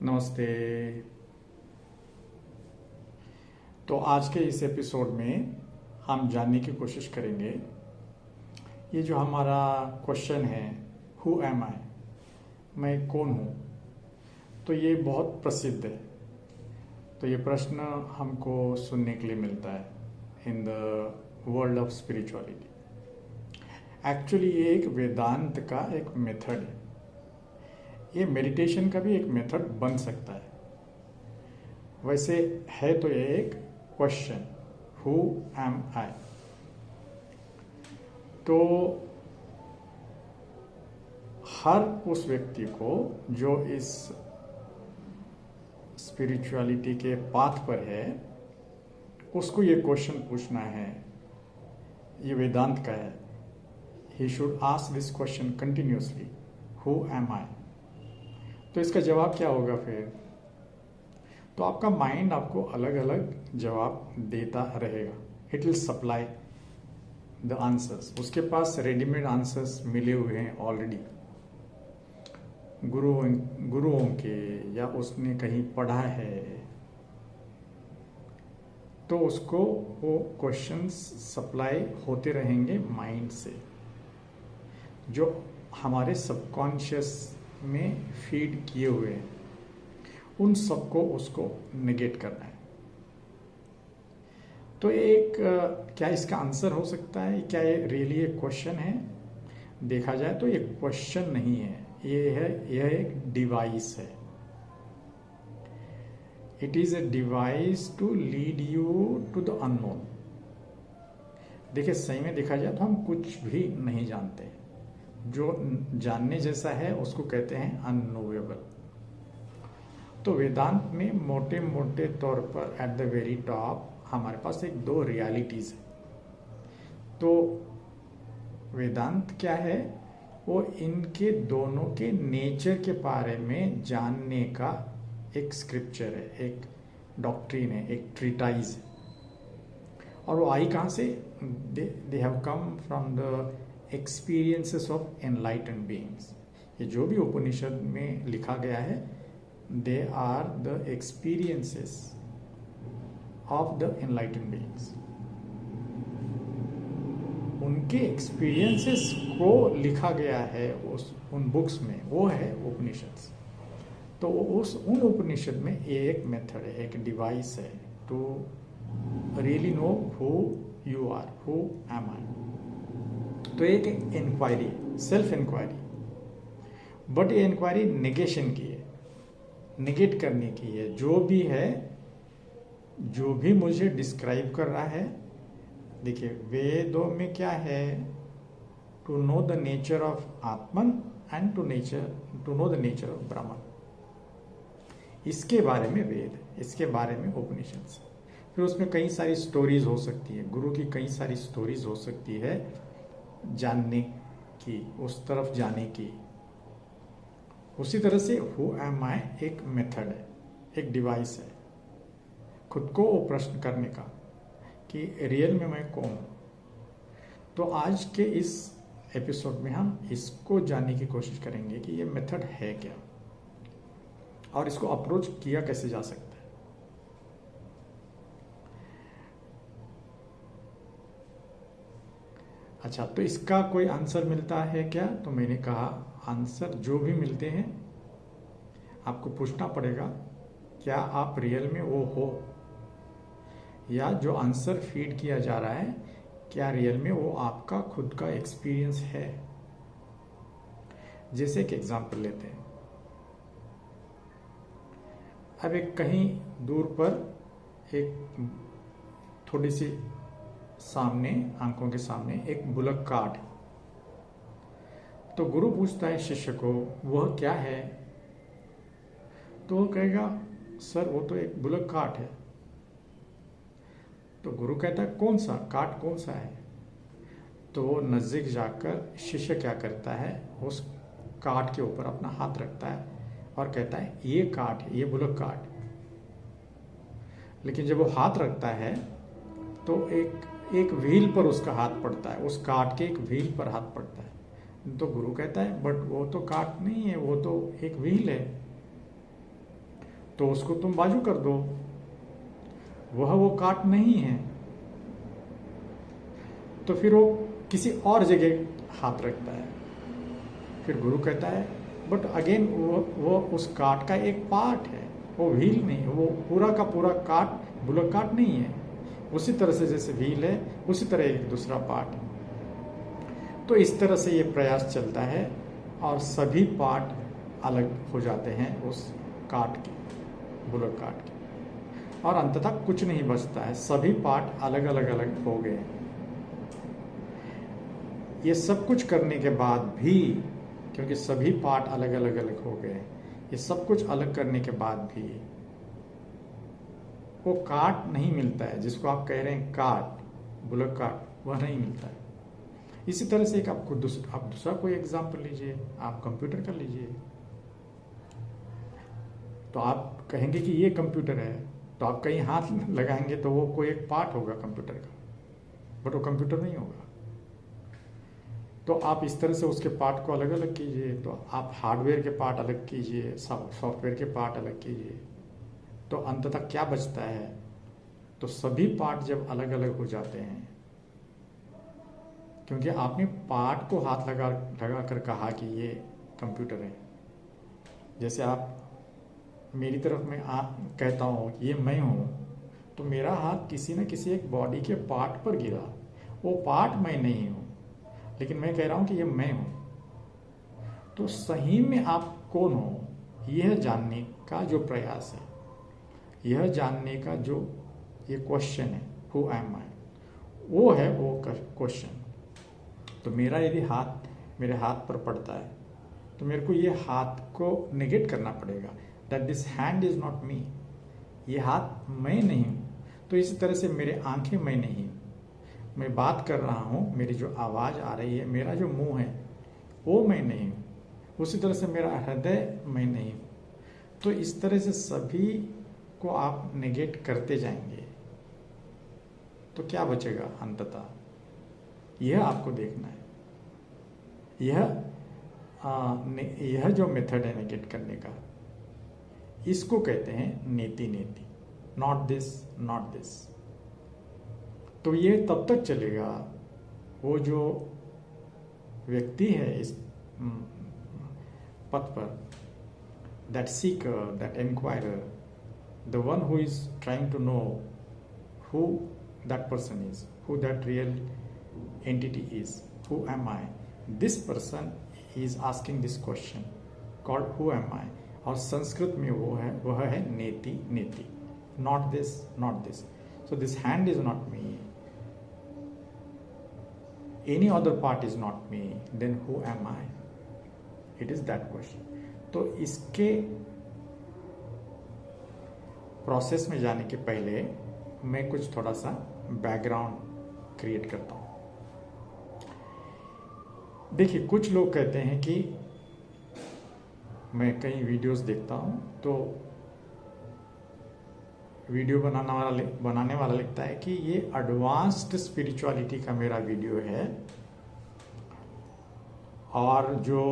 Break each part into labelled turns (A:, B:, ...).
A: नमस्ते। तो आज के इस एपिसोड में हम जानने की कोशिश करेंगे ये जो हमारा क्वेश्चन है, हु एम आई, मैं कौन हूँ। तो ये बहुत प्रसिद्ध है। तो ये प्रश्न हमको सुनने के लिए मिलता है in the world of spirituality. Actually ये एक वेदांत का एक मेथड है। ये मेडिटेशन का भी एक मेथड बन सकता है। वैसे है तो ये एक क्वेश्चन, हु एम आई। तो हर उस व्यक्ति को जो इस स्पिरिचुअलिटी के पाथ पर है, उसको ये क्वेश्चन पूछना है। ये वेदांत का है। He should ask this question continuously, who am I. तो इसका जवाब क्या होगा फिर? तो आपका माइंड आपको अलग अलग जवाब देता रहेगा। It will supply the answers. उसके पास रेडीमेड आंसर्स मिले हुए हैं ऑलरेडी, गुरुओं के, या उसने कहीं पढ़ा है। तो उसको वो क्वेश्चंस सप्लाई होते रहेंगे माइंड से, जो हमारे सबकॉन्शियस में फीड किए हुए हैं। उन सबको उसको नेगेट करना है। तो एक क्या इसका आंसर हो सकता है? क्या ये रियली एक क्वेश्चन है? देखा जाए तो ये क्वेश्चन नहीं है, यह एक डिवाइस है। It is a device to lead you to the unknown. देखिए, सही में देखा जाए तो हम कुछ भी नहीं जानते। जो जानने जैसा है उसको कहते हैं अननोवेबल। तो वेदांत में मोटे मोटे तौर पर एट द वेरी टॉप हमारे पास एक दो रियलिटीज है। तो वेदांत क्या है? वो इनके दोनों के नेचर के बारे में जानने का एक स्क्रिप्चर है, एक डॉक्ट्रिन है, एक ट्रीटाइज है। और वो आई कहाँ से? They have come from the experiences of enlightened beings. ये जो भी उपनिषद में लिखा गया है, they are the experiences of the enlightened beings. उनके एक्सपीरियंसेस को लिखा गया है उन बुक्स में, वो है उपनिषद। तो उन उपनिषद में एक मेथड है, एक डिवाइस है to really know who you are, who am I. तो एक इंक्वायरी, सेल्फ इंक्वायरी। बट ये इंक्वायरी नेगेशन की है, नेगेट करने की है। जो भी है, जो भी मुझे डिस्क्राइब कर रहा है। देखिए, वेदों में क्या है? To know the nature of atman and to know the nature of Brahman. इसके बारे में वेद, इसके बारे में उपनिषद। फिर उसमें कई सारी स्टोरीज हो सकती है, गुरु की कई सारी स्टोरीज हो सकती है जानने की, उस तरफ जाने की। उसी तरह से हु एम आई एक मेथड है, एक डिवाइस है खुद को वो प्रश्न करने का कि रियल में मैं कौन हूं। तो आज के इस एपिसोड में हम इसको जानने की कोशिश करेंगे कि ये मेथड है क्या और इसको अप्रोच किया कैसे जा सकता है। अच्छा, तो इसका कोई आंसर मिलता है क्या? तो मैंने कहा, आंसर जो भी मिलते हैं आपको पूछना पड़ेगा, क्या आप रियल में वो हो? या जो आंसर फीड किया जा रहा है, क्या रियल में वो आपका खुद का एक्सपीरियंस है? जैसे एक एग्जांपल लेते हैं। अब एक कहीं दूर पर एक थोड़ी सी सामने, आंखों के सामने एक बुलक कार्ट। तो गुरु पूछता है शिष्य को, वह क्या है? तो वो कहेगा, सर वो तो एक बुलक कार्ट है। तो गुरु कहता है, कौन सा कार्ट, कौन सा है? तो वो नजदीक जाकर शिष्य क्या करता है, उस कार्ट के ऊपर अपना हाथ रखता है और कहता है, ये कार्ट है, ये बुलक कार्ट। लेकिन जब वो हाथ रखता है तो एक व्हील पर उसका हाथ पड़ता है, उस कार्ट के एक व्हील पर हाथ पड़ता है। तो गुरु कहता है, बट वो तो कार्ट नहीं है, वो तो एक व्हील है। तो उसको तुम बाजू कर दो, वह वो काट नहीं है, तो फिर वो किसी और जगह हाथ रखता है। फिर गुरु कहता है बट अगेन वो उस काट का एक पार्ट है, वो व्हील नहीं है, वो पूरा का पूरा काट बुलक काट नहीं है। उसी तरह से जैसे व्हील है उसी तरह एक दूसरा पार्ट है। तो इस तरह से ये प्रयास चलता है और सभी पार्ट अलग हो जाते हैं उस काट के, बुलक काट के, और अंततः कुछ नहीं बचता है, सभी पार्ट अलग अलग अलग हो गए। ये सब कुछ करने के बाद भी, क्योंकि सभी पार्ट अलग अलग अलग हो गए, ये सब कुछ अलग करने के बाद भी वो काट नहीं मिलता है जिसको आप कह रहे हैं काट, बुलक काट, वह नहीं मिलता है। इसी तरह से एक आप दूसरा कोई एग्जाम्पल लीजिए, आप कंप्यूटर का लीजिए, तो आप कहेंगे कि ये कंप्यूटर है, तो आप कहीं हाथ लगाएंगे तो वो कोई एक पार्ट होगा कंप्यूटर का, बट वो कंप्यूटर नहीं होगा। तो आप इस तरह से उसके पार्ट को अलग अलग कीजिए, तो आप हार्डवेयर के पार्ट अलग कीजिए, सॉफ्टवेयर के पार्ट अलग कीजिए, तो अंततः क्या बचता है? तो सभी पार्ट जब अलग अलग हो जाते हैं, क्योंकि आपने पार्ट को हाथ लगा कर कहा कि ये कंप्यूटर है। जैसे आप मेरी तरफ में कहता हूँ ये मैं हूँ, तो मेरा हाथ किसी न किसी एक बॉडी के पार्ट पर गिरा, वो पार्ट मैं नहीं हूँ, लेकिन मैं कह रहा हूँ कि ये मैं हूँ। तो सही में आप कौन हो, यह जानने का जो प्रयास है, यह जानने का जो ये क्वेश्चन है, हु एम आई, वो है वो क्वेश्चन। तो मेरा यदि हाथ मेरे हाथ पर पड़ता है, तो मेरे को ये हाथ को नेगेट करना पड़ेगा, that this hand is not me, ये हाथ मैं नहीं हूँ। तो इसी तरह से मेरे आंखें मैं नहीं हूँ, मैं बात कर रहा हूँ, मेरी जो आवाज़ आ रही है, मेरा जो मुंह है वो मैं नहीं हूँ। उसी तरह से मेरा हृदय मैं नहीं हूँ। तो इस तरह से सभी को आप नेगेट करते जाएंगे तो क्या बचेगा अंततः? यह आपको देखना है। यह जो मेथड है नेगेट करने का, इसको कहते हैं नेति नेति, नॉट दिस नॉट दिस। तो ये तब तक चलेगा, वो जो व्यक्ति है इस पथ पर, that seeker, that inquirer, the one who is trying to know who that person is, who that real entity is, who am I, this person is asking this question called who am I, और संस्कृत में वह है नेति नेति, not this not this. So this hand is not me, any other part is not me, then who am I? It is that question. तो इसके process में जाने के पहले मैं कुछ थोड़ा सा बैकग्राउंड क्रिएट करता हूँ। देखिए, कुछ लोग कहते हैं कि मैं कई वीडियोस देखता हूँ, तो वीडियो बनाने वाला लिखता है कि ये एडवांस्ड स्पिरिचुअलिटी का मेरा वीडियो है, और जो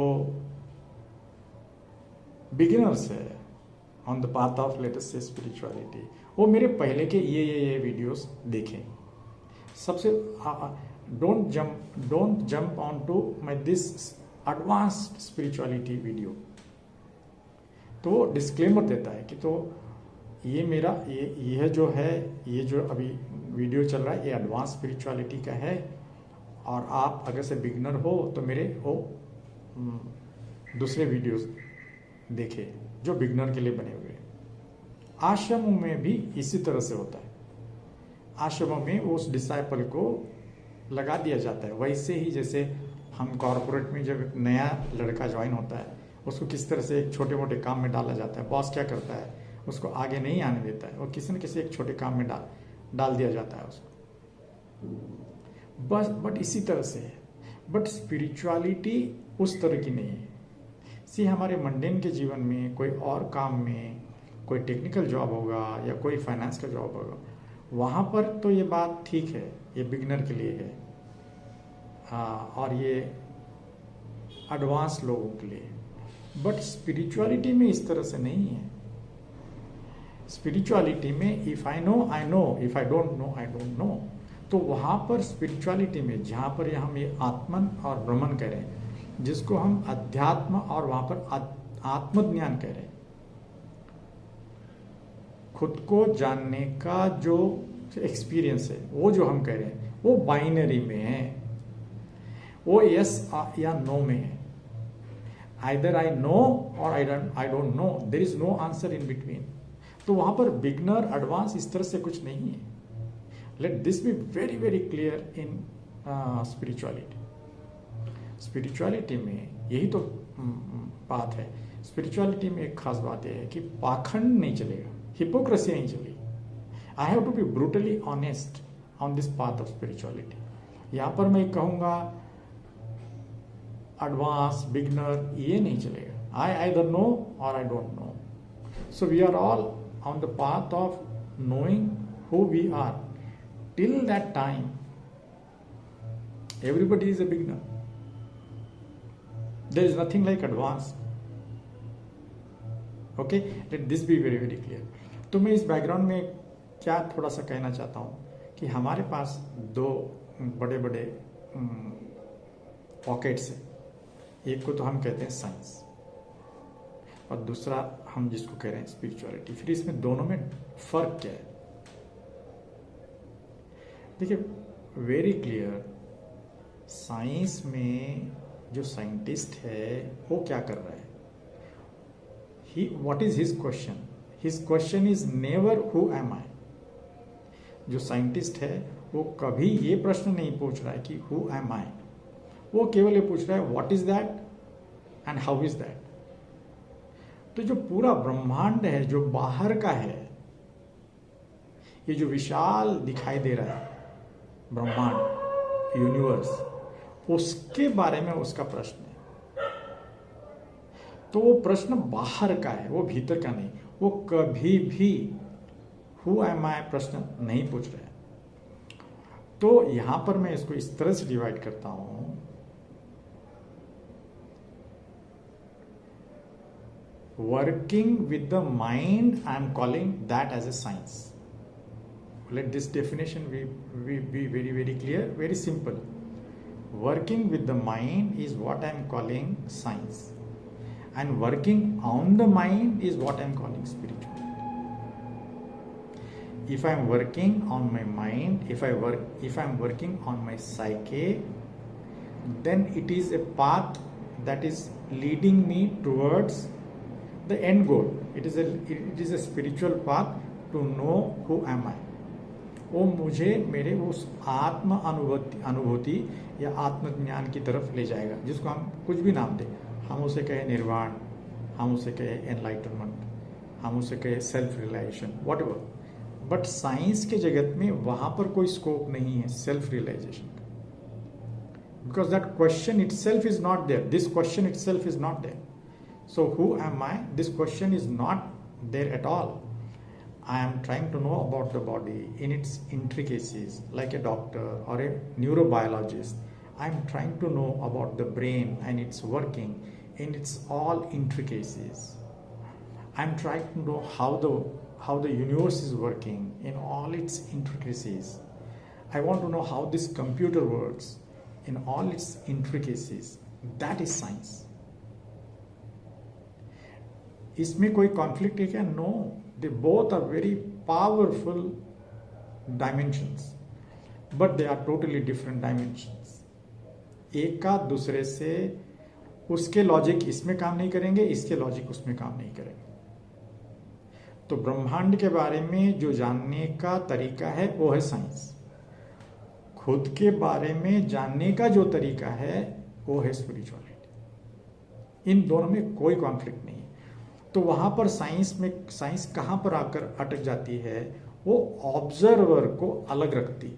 A: बिगिनर्स है on the path of latest spirituality, वो मेरे पहले के ये वीडियोस देखें। सबसे don't jump onto my this advanced spirituality video। तो वो डिस्क्लेमर देता है कि तो ये मेरा यह जो है, ये जो अभी वीडियो चल रहा है, ये एडवांस स्पिरिचुअलिटी का है, और आप अगर से बिगिनर हो तो मेरे वो दूसरे वीडियोस देखे जो बिगिनर के लिए बने हुए हैं। आश्रमों में भी इसी तरह से होता है। आश्रमों में उस डिसाइपल को लगा दिया जाता है, वैसे ही जैसे हम कॉर्पोरेट में जब एक नया लड़का ज्वाइन होता है, उसको किस तरह से एक छोटे मोटे काम में डाला जाता है। बॉस क्या करता है, उसको आगे नहीं आने देता है, और किसी न किसी एक छोटे काम में डाल दिया जाता है उसको, बस। बट इसी तरह से है, बट स्पिरिचुअलिटी उस तरह की नहीं है। हमारे मंडेन के जीवन में कोई और काम में, कोई टेक्निकल जॉब होगा या कोई फाइनेंस का जॉब होगा, वहाँ पर तो ये बात ठीक है, ये बिगिनर के लिए है, और ये एडवांस लोगों के लिए। बट स्पिरिचुअलिटी में इस तरह से नहीं है। स्पिरिचुअलिटी में if I know I know, if I don't no I don't no. तो वहां पर स्पिरिचुअलिटी में जहां पर हम ये आत्मन और ब्रह्मन कह रहे हैं, जिसको हम अध्यात्म और वहां पर आत्मज्ञान कह रहे हैं, खुद को जानने का जो एक्सपीरियंस है वो जो हम कह रहे हैं वो बाइनरी में है, वो यस या नो में है। आइदर आई नो और I don't know, there is no answer in between. तो वहां पर बिगनर एडवांस इस तरह से कुछ नहीं है। Late this be very very clear in spirituality. Spirituality में यही तो बात है। स्पिरिचुअलिटी में एक खास बात यह है कि पाखंड नहीं चलेगा, हिपोक्रेसी नहीं चलेगी। I have to be brutally honest on this path of spirituality. यहां पर मैं कहूंगा एडवांस बिगनर, ये नहीं चलेगा। आई आइदर नो और I don't know. So we are all on the path of knowing who we are. Till that time everybody is a beginner. There is nothing like advance. Okay, let this be very very clear. तो मैं इस background में क्या थोड़ा सा कहना चाहता हूं कि हमारे पास दो बड़े बड़े पॉकेट्स हैं। एक को तो हम कहते हैं साइंस और दूसरा हम जिसको कह रहे हैं स्पिरिचुअलिटी। फिर इसमें दोनों में फर्क क्या है? देखिए, वेरी क्लियर, साइंस में जो साइंटिस्ट है वो क्या कर रहा है? What is his question? His question is never who am I. जो साइंटिस्ट है वो कभी ये प्रश्न नहीं पूछ रहा है कि हु एम आई, वो केवल ये पूछ रहा है what is that and how is that. तो जो पूरा ब्रह्मांड है, जो बाहर का है, ये जो विशाल दिखाई दे रहा है ब्रह्मांड, यूनिवर्स, उसके बारे में उसका प्रश्न है। तो वो प्रश्न बाहर का है, वो भीतर का नहीं। वो कभी भी हु एम आई प्रश्न नहीं पूछ रहे। तो यहां पर मैं इसको इस तरह से डिवाइड करता हूं, working with the mind, I am calling that as a science. Let this definition be very very clear, very simple. Working with the mind is what I am calling science, and working on the mind is what I am calling spirituality. If I am working on my mind, if I am working on my psyche, then it is a path that is leading me towards the end goal. It is a spiritual path to know who am I. वो मुझे मेरे उस आत्म अनुभूति या आत्मज्ञान की तरफ ले जाएगा, जिसको हम कुछ भी नाम दें। हम उसे कहे निर्वाण, हम उसे कहे एनलाइटनमेंट, हम उसे कहे self realization, whatever. But science के जगत में वहां पर कोई स्कोप नहीं है सेल्फ रियलाइजेशन का, because that question itself is not there. This question itself is not there. So who am I, this question is not there at all. I am trying to know about the body in its intricacies, like a doctor or a neurobiologist. I am trying to know about the brain and its working in its all intricacies. I am trying to know how the universe is working in all its intricacies. I want to know how this computer works in all its intricacies. That is science. इसमें कोई conflict है क्या? No, they both are very powerful dimensions, but they are totally different dimensions. एक का दूसरे से, उसके logic इसमें काम नहीं करेंगे, इसके लॉजिक उसमें काम नहीं करेंगे। तो ब्रह्मांड के बारे में जो जानने का तरीका है वो है साइंस। खुद के बारे में जानने का जो तरीका है वो है स्पिरिचुअलिटी। इन दोनों में कोई कॉन्फ्लिक्ट नहीं है। तो वहां पर साइंस कहां पर आकर अटक जाती है? वो ऑब्जर्वर को अलग रखती।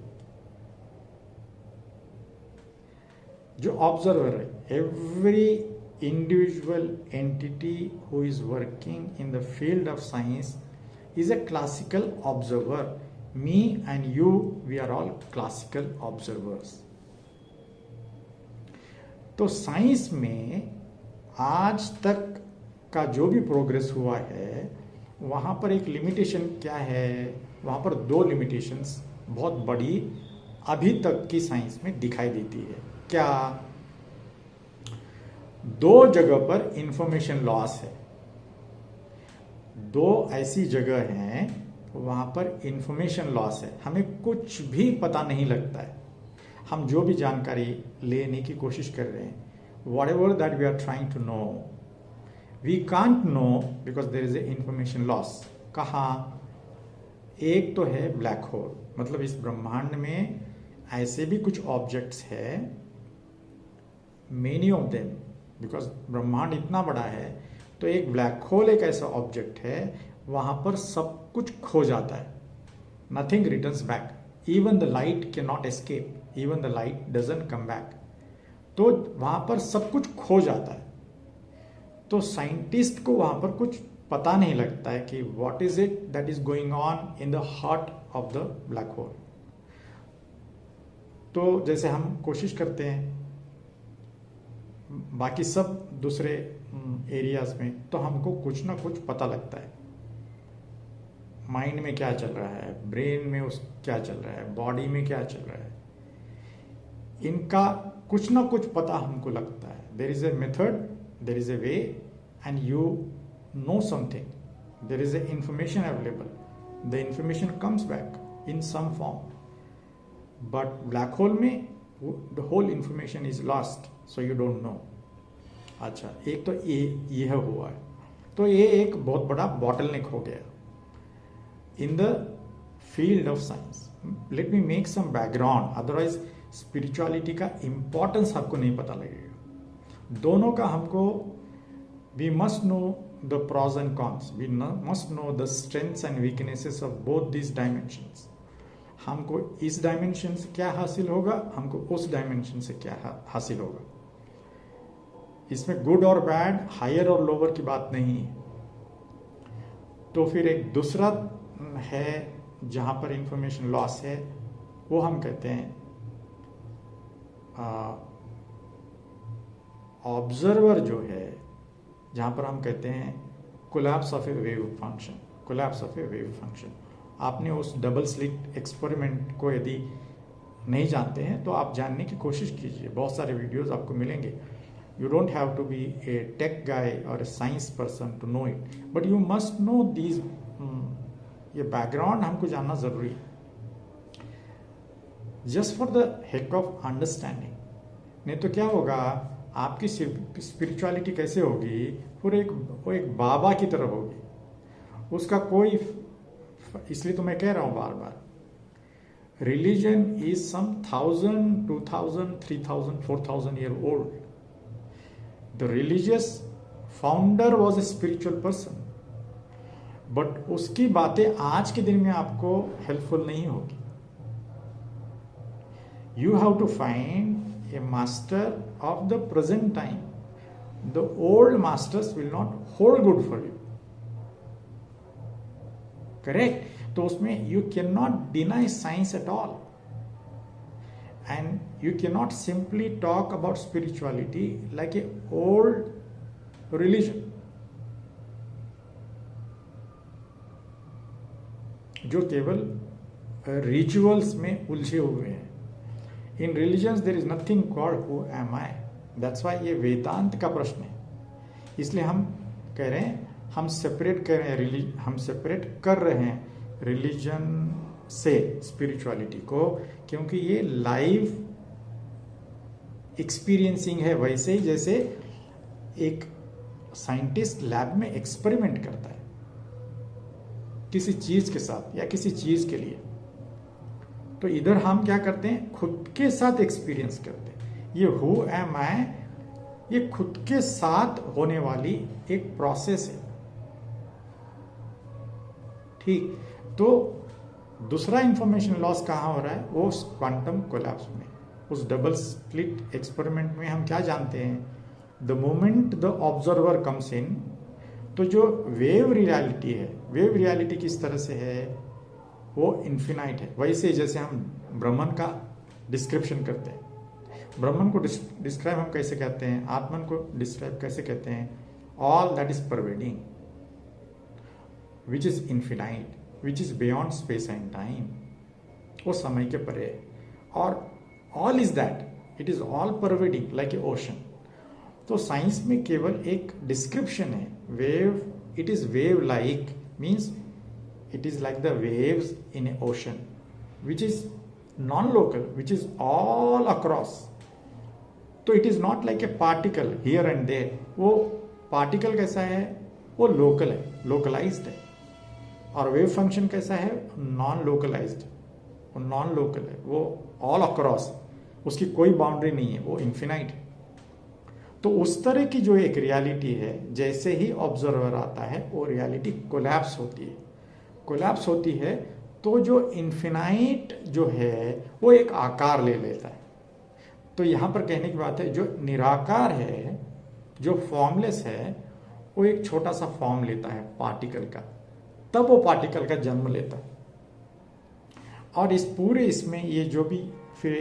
A: जो ऑब्जर्वर है, every individual entity who is working in the field of science is a classical observer. Me and you, we are all classical observers. तो साइंस में आज तक का जो भी प्रोग्रेस हुआ है वहाँ पर एक लिमिटेशन क्या है, वहाँ पर दो लिमिटेशंस बहुत बड़ी अभी तक की साइंस में दिखाई देती है। क्या? दो जगह पर इंफॉर्मेशन लॉस है, दो ऐसी जगह हैं वहाँ पर इंफॉर्मेशन लॉस है, हमें कुछ भी पता नहीं लगता है। हम जो भी जानकारी लेने की कोशिश कर रहे हैं, whatever that we are trying to know, we can't know because there is a information loss। कहाँ? एक तो है ब्लैक होल, मतलब इस ब्रह्मांड में ऐसे भी कुछ ऑब्जेक्ट्स है, मेनी ऑफ देम, बिकॉज ब्रह्मांड इतना बड़ा है। तो एक ब्लैक होल एक ऐसा ऑब्जेक्ट है, वहां पर सब कुछ खो जाता है, nothing returns back, even the light can not escape, even the light doesn't come back. तो वहां पर सब कुछ खो जाता है। तो साइंटिस्ट को वहां पर कुछ पता नहीं लगता है कि what is it that is going on in the heart of the black hole. तो जैसे हम कोशिश करते हैं बाकी सब दूसरे एरियाज में, तो हमको कुछ ना कुछ पता लगता है, माइंड में क्या चल रहा है, ब्रेन में उस क्या चल रहा है, बॉडी में क्या चल रहा है, इनका कुछ ना कुछ पता हमको लगता है। There is a method, there is a way, and you know something, there is a information available, the information comes back in some form. But black hole में the whole information is lost, so you don't know. अच्छा, एक तो यह हुआ है, तो ये एक बहुत बड़ा बॉटलनेक हो गया in the field of science. Let me make some background, otherwise spirituality का इंपॉर्टेंस आपको नहीं पता लगेगा। दोनों का हमको, we must know the pros and cons, we must know the strengths and weaknesses of both this dimensions. हमको इस डायमेंशन से क्या हासिल होगा, हमको उस डायमेंशन से क्या हासिल होगा। इसमें गुड और बैड, हायर और लोअर की बात नहीं है। तो फिर एक दूसरा है जहां पर इंफॉर्मेशन लॉस है, वो हम कहते हैं ऑब्जर्वर जो है, जहां पर हम कहते हैं collapse of A wave function, collapse of A wave function. आपने उस डबल स्लिट एक्सपेरिमेंट को यदि नहीं जानते हैं तो आप जानने की कोशिश कीजिए, बहुत सारे वीडियोस आपको मिलेंगे। You don't have to be a tech guy or a science person to know it, but you must know these, ये बैकग्राउंड हमको जानना जरूरी है, just for the heck of understanding. नहीं तो क्या होगा, आपकी स्पिरिचुअलिटी कैसे होगी, वो एक बाबा की तरह होगी, उसका कोई, इसलिए तो मैं कह रहा हूं बार बार, religion is some 1000, 2000, 3000, 4000 year old. The religious founder was a spiritual person, but उसकी बातें आज के दिन में आपको हेल्पफुल नहीं होगी। You have to find a master of the present time. The old masters will not hold good for you. Correct? तो उसमें you cannot deny science at all. And you cannot simply talk about spirituality like a old religion, जो केवल rituals में उलझे हुए हैं। In religions there is nothing called who am I. That's why ये वेदांत का प्रश्न है। इसलिए हम कह रहे हैं, हम सेपरेट कर रहे हैं, हम सेपरेट कर रहे हैं रिलीजन से स्पिरिचुअलिटी को, क्योंकि ये लाइव एक्सपीरियंसिंग है। वैसे ही जैसे एक साइंटिस्ट लैब में एक्सपेरिमेंट करता है किसी चीज के साथ या किसी चीज के लिए, तो इधर हम क्या करते हैं, खुद के साथ एक्सपीरियंस करते हैं। ये हु एम आई, ये खुद के साथ होने वाली एक प्रोसेस है। ठीक, तो दूसरा इंफॉर्मेशन लॉस कहाँ हो रहा है, वो क्वांटम कोलैप्स में, उस डबल स्लिट एक्सपेरिमेंट में हम क्या जानते हैं, the moment the observer comes in, तो जो वेव रियलिटी है, वेव रियलिटी किस तरह से है, वो इन्फिनाइट है। वैसे जैसे हम ब्रह्मन का डिस्क्रिप्शन करते हैं, ब्रह्मन को डिस्क्राइब हम कैसे कहते हैं, आत्मन को डिस्क्राइब कैसे कहते हैं, all that is pervading. Which is infinite, which is beyond space and time, वो समय के परे है। और all is that, it is all pervading like a ocean. तो साइंस में केवल एक डिस्क्रिप्शन है, wave, it is wave like, means it is like the waves in an ocean which is non-local, which is all across. तो it is not like a particle here and there. वो particle कैसा है, वो local है, localized है। और wave function कैसा है, non-localized, वो non-local है, वो all across, उसकी कोई बाउंड्री नहीं है, वो infinite है। तो उस तरह की जो एक रियलिटी है, जैसे ही ऑब्जर्वर आता है वो रियलिटी कोलैप्स होती है। कोलैप्स होती है तो जो इन्फिनाइट जो है वो एक आकार ले लेता है। तो यहां पर कहने की बात है, जो निराकार है, जो फॉर्मलेस है, वो एक छोटा सा फॉर्म लेता है पार्टिकल का, तब वो पार्टिकल का जन्म लेता है। और इस पूरे इसमें ये जो भी फिर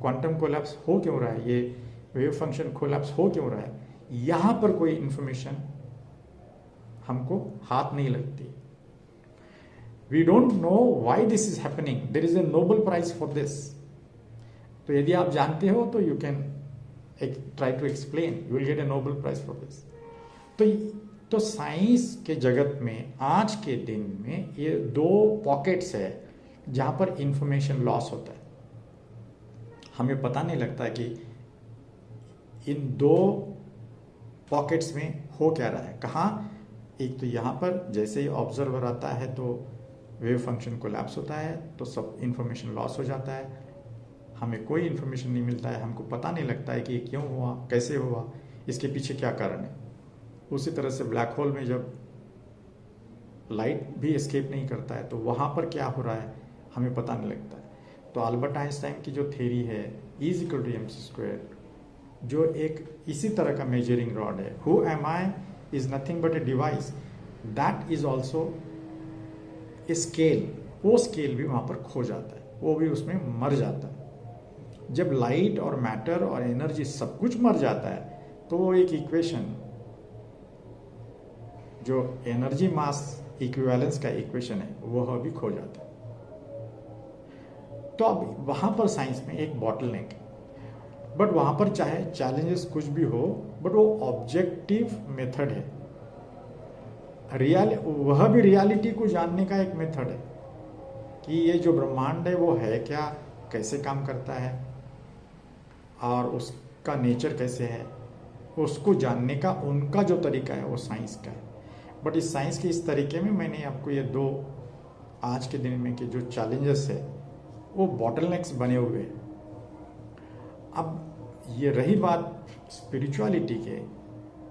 A: क्वांटम कोलैप्स हो क्यों रहा है, ये वेव फंक्शन कोलैप्स हो क्यों रहा है, यहां पर कोई इंफॉर्मेशन हमको हाथ नहीं लगती। We don't know why this is happening. There is a Nobel Prize for this. तो यदि आप जानते हो तो you can try to explain. You will get a Nobel Prize for this. तो साइंस के जगत में आज के दिन में ये दो पॉकेट्स है जहां पर इंफॉर्मेशन लॉस होता है। हमें पता नहीं लगता कि इन दो पॉकेट्स में हो क्या रहा है, कहाँ। एक तो यहां पर जैसे ही ऑब्जर्वर आता है तो वेव फंक्शन कोलैप्स होता है, तो सब इंफॉर्मेशन लॉस हो जाता है, हमें कोई इंफॉर्मेशन नहीं मिलता है, हमको पता नहीं लगता है कि ये क्यों हुआ, कैसे हुआ, इसके पीछे क्या कारण है। उसी तरह से ब्लैक होल में जब लाइट भी एस्केप नहीं करता है तो वहां पर क्या हो रहा है हमें पता नहीं लगता है। तो अल्बर्ट आइंस्टाइन की जो थ्योरी है E=mc², जो एक इसी तरह का मेजरिंग रॉड है, who am I is nothing but a device, that is also scale, वो स्केल भी वहां पर खो जाता है, वो भी उसमें मर जाता है। जब लाइट और मैटर और एनर्जी सब कुछ मर जाता है तो वो एक इक्वेशन, जो एनर्जी मास इक्विवेलेंस का इक्वेशन है, वह भी खो जाता है। तो अब वहां पर साइंस में एक बॉटलनेक है, बट वहां पर चाहे चैलेंजेस कुछ भी हो, बट वो ऑब्जेक्टिव मेथड है, वह भी रियलिटी को जानने का एक मेथड है कि ये जो ब्रह्मांड है वो है क्या, कैसे काम करता है और उसका नेचर कैसे है, उसको जानने का उनका जो तरीका है वो साइंस का है। बट इस साइंस के इस तरीके में मैंने आपको ये दो आज के दिन में के जो चैलेंजेस है वो बॉटलनेक्स बने हुए हैं। अब ये रही बात स्पिरिचुअलिटी के,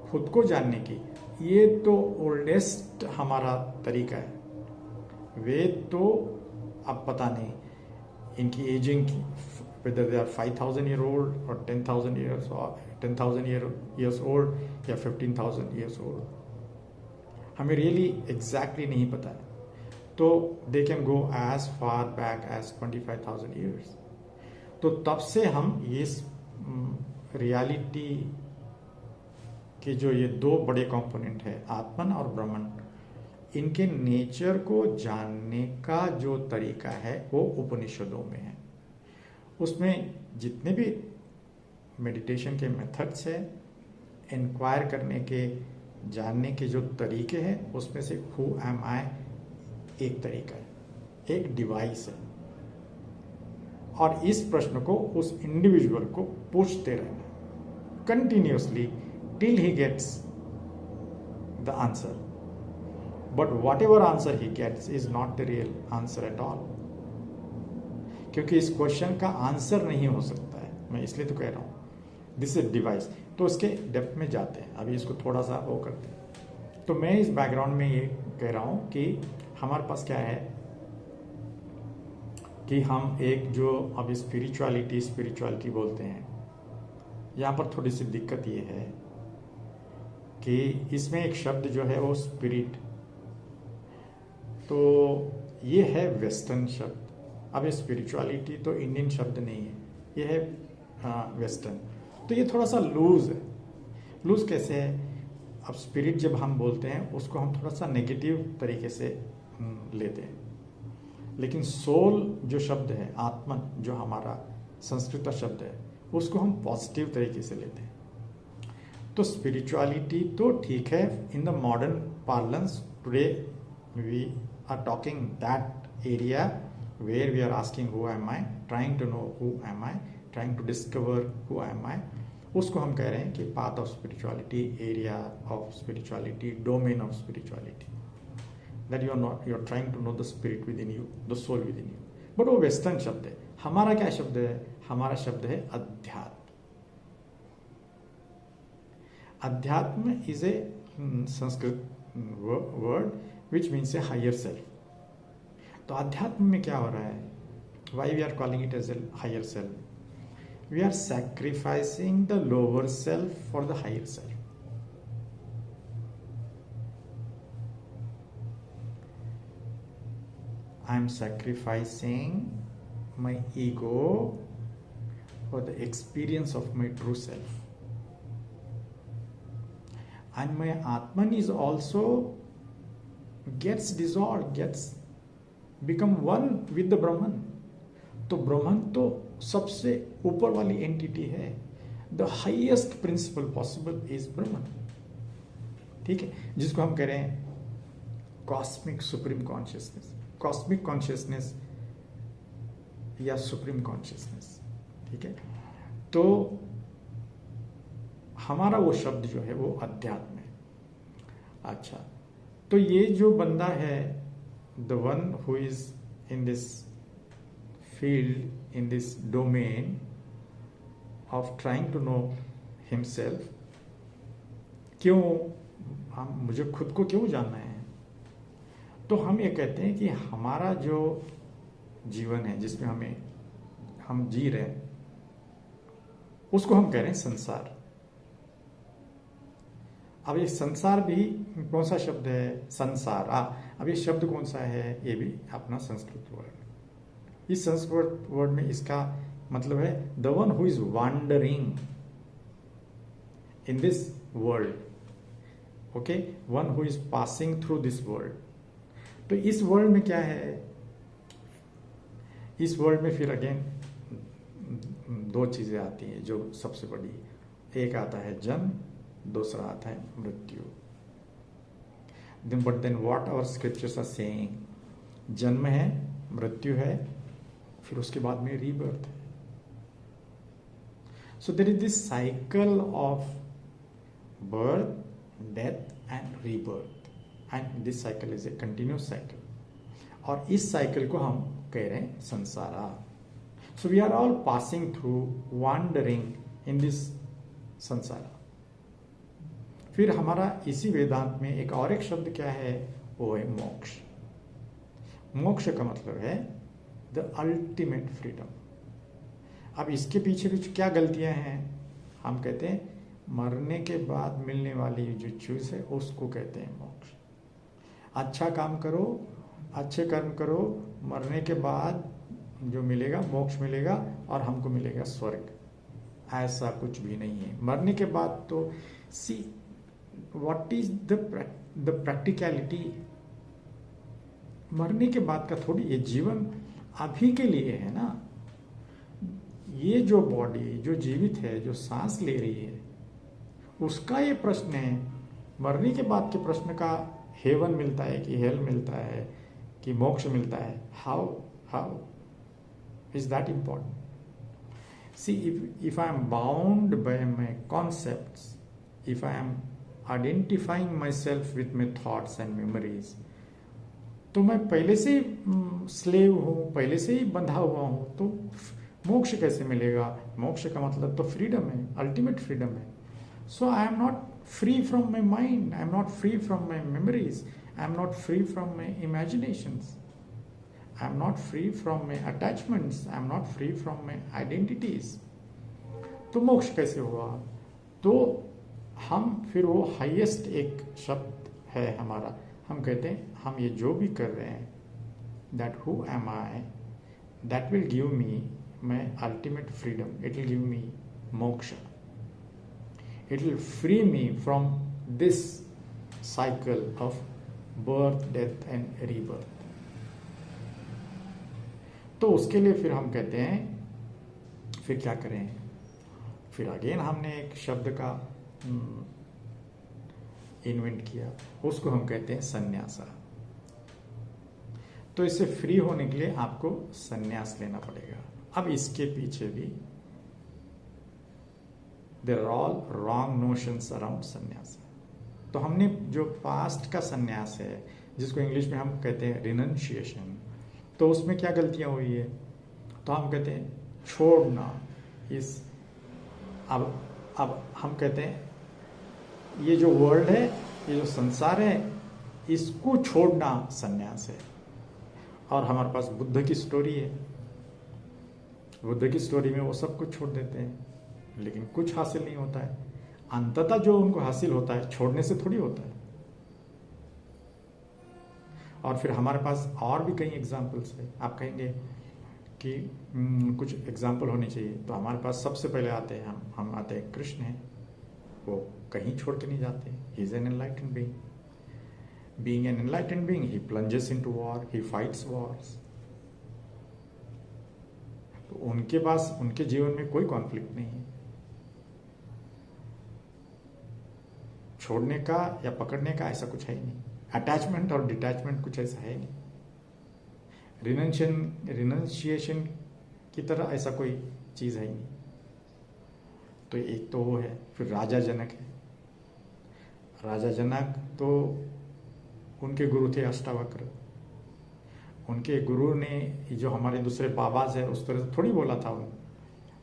A: खुद को जानने की, ये तो ओल्डेस्ट हमारा तरीका है। वेद तो अब पता नहीं इनकी एजिंग की, whether they are 5,000 year old or 10,000 years or 10,000 years old या 15,000 years old, हमें रियली एग्जैक्टली नहीं पता है। तो they can go as far back as 25,000 years। तो तब से हम ये रियलिटी कि जो ये दो बड़े कंपोनेंट है, आत्मन और ब्रह्मन, इनके नेचर को जानने का जो तरीका है वो उपनिषदों में है। उसमें जितने भी मेडिटेशन के मेथड्स है, इंक्वायर करने के, जानने के जो तरीके हैं, उसमें से हु एम आई एक तरीका है, एक डिवाइस है। और इस प्रश्न को उस इंडिविजुअल को पूछते रहना continuously till he gets the answer. But whatever answer he gets is not the real answer at all. क्योंकि इस क्वेश्चन का आंसर नहीं हो सकता है, मैं इसलिए तो कह रहा हूं दिस इज डिवाइस। तो उसके डेप्थ में जाते हैं, अभी इसको थोड़ा सा वो करते हैं। तो मैं इस बैकग्राउंड में ये कह रहा हूं कि हमारे पास क्या है कि हम एक जो अब स्पिरिचुअलिटी बोलते हैं, यहां पर थोड़ी सी दिक्कत ये है कि इसमें एक शब्द जो है वो स्पिरिट, तो ये है वेस्टर्न शब्द। अब ये स्पिरिचुअलिटी तो इंडियन शब्द नहीं है, ये है वेस्टर्न। तो ये थोड़ा सा लूज है। लूज कैसे है अब स्पिरिट जब हम बोलते हैं उसको हम थोड़ा सा नेगेटिव तरीके से लेते हैं, लेकिन सोल जो शब्द है, आत्मा जो हमारा संस्कृत शब्द है, उसको हम पॉजिटिव तरीके से लेते हैं। तो स्पिरिचुअलिटी तो ठीक है, in the modern parlance today we are talking that area where we are asking who am I, trying to know who am I, trying to discover who am I, उसको हम कह रहे हैं कि path of spirituality, area of spirituality, domain of spirituality, that you are trying to know the spirit within you, the soul within you. But वो western शब्द है। हमारा क्या शब्द है? हमारा शब्द है अध्यात्म। अध्यात्म is a Sanskrit word which means a higher self. तो अध्यात्म में क्या हो रहा है? Why we are calling it as a higher self? We are sacrificing the lower self for the higher self. I am sacrificing my ego for the experience of my true self. And my Atman is also gets dissolved, gets become one with the Brahman. तो ब्रह्मन तो सबसे ऊपर वाली entity है। The highest principle possible is Brahman, ठीक है, जिसको हम कह रहे हैं cosmic supreme consciousness, cosmic consciousness या सुप्रीम कॉन्शियसनेस, ठीक है। तो हमारा वो शब्द जो है वो अध्यात्म है। अच्छा, तो ये जो बंदा है, the one who is in this field, in this domain of trying to know himself, क्यों मुझे खुद को क्यों जानना है? तो हम ये कहते हैं कि हमारा जो जीवन है जिसमें हम जी रहे हैं, उसको हम कह रहे हैं संसार। अब ये संसार भी कौन सा शब्द है? संसार। अब ये शब्द कौन सा है? ये भी अपना संस्कृत वर्ड। इस संस्कृत वर्ड में इसका मतलब है the one who is wandering in this world, okay, one who is passing through this world. तो इस वर्ल्ड में क्या है? इस वर्ल्ड में फिर अगेन दो चीजें आती हैं जो सबसे बड़ी, एक आता है जन्म, दूसरा आता है मृत्यु। But then what our scriptures are saying, जन्म है, मृत्यु है, फिर उसके बाद में रीबर्थ है। So there is this cycle of birth, death and rebirth, and this cycle is a continuous cycle, और इस साइकिल को हम कह रहे हैं samsara. So we are all passing through, wandering in this samsara. फिर हमारा इसी वेदांत में एक और एक शब्द क्या है? वो है मोक्ष। मोक्ष का मतलब है द अल्टीमेट फ्रीडम। अब इसके पीछे भी क्या गलतियां हैं? हम कहते हैं मरने के बाद मिलने वाली जो चीज है उसको कहते हैं मोक्ष। अच्छा काम करो, अच्छे कर्म करो, मरने के बाद जो मिलेगा मोक्ष मिलेगा और हमको मिलेगा स्वर्ग। ऐसा कुछ भी नहीं है। मरने के बाद तो see what is the practicality. मरने के बाद का थोड़ी, ये जीवन अभी के लिए है ना। ये जो बॉडी जो जीवित है, जो सांस ले रही है, उसका ये प्रश्न है। मरने के बाद के प्रश्न का हेवन मिलता है कि हेल मिलता है कि मोक्ष मिलता है, how is that important? See, if I am bound by my concepts, if I am identifying my self with my thoughts and memories, तो मैं पहले से ही स्लेव हूं, पहले से ही बंधा हुआ हूं, तो मोक्ष कैसे मिलेगा? मोक्ष का मतलब तो फ्रीडम है, अल्टीमेट फ्रीडम है। So I am not free from my mind, I am not free from my memories, I am not free from my imaginations, I am not free from my attachments, I am not free from my identities. तो मोक्ष कैसे हुआ? तो हम फिर वो highest एक शब्द है हमारा, हम कहते हैं हम ये जो भी कर रहे हैं, that who am I, that will give me my ultimate freedom, it will give me moksha, it will free me from this cycle of birth, death and rebirth. तो उसके लिए फिर हम कहते हैं फिर क्या करें, फिर अगेन हमने एक शब्द का इन्वेंट किया, उसको हम कहते हैं संन्यासा। तो इससे फ्री होने के लिए आपको संन्यास लेना पड़ेगा। अब इसके पीछे भी there are all wrong notions around sannyas. तो हमने जो पास्ट का संन्यास है, जिसको इंग्लिश में हम कहते हैं रिनंशिएशन, तो उसमें क्या गलतियां हुई है, तो हम कहते हैं छोड़ना। इस अब हम कहते हैं ये जो वर्ल्ड है, ये जो संसार है, इसको छोड़ना संन्यास है। और हमारे पास बुद्ध की स्टोरी है, बुद्ध की स्टोरी में वो सब कुछ छोड़ देते हैं, लेकिन कुछ हासिल नहीं होता है। अंततः जो उनको हासिल होता है छोड़ने से थोड़ी होता है। और फिर हमारे पास और भी कई एग्जाम्पल्स है। आप कहेंगे कि कुछ एग्जाम्पल होने चाहिए, तो हमारे पास सबसे पहले आते हैं हम आते हैं कृष्ण हैं। वो कहीं छोड़ के नहीं जाते। He is an enlightened being. Being an enlightened being, he plunges into war, he fights wars. तो उनके पास उनके जीवन में कोई कॉन्फ्लिक्ट नहीं है। छोड़ने का या पकड़ने का ऐसा कुछ है ही नहीं। अटैचमेंट और डिटैचमेंट कुछ ऐसा है नहीं। रिनंशिएशन की तरह ऐसा कोई चीज है ही नहीं। तो एक तो वो है। फिर राजा जनक है। राजा जनक तो उनके गुरु थे अष्टावक्र। उनके गुरु ने जो हमारे दूसरे बाबाज है उस तरह से थोड़ी बोला था उन,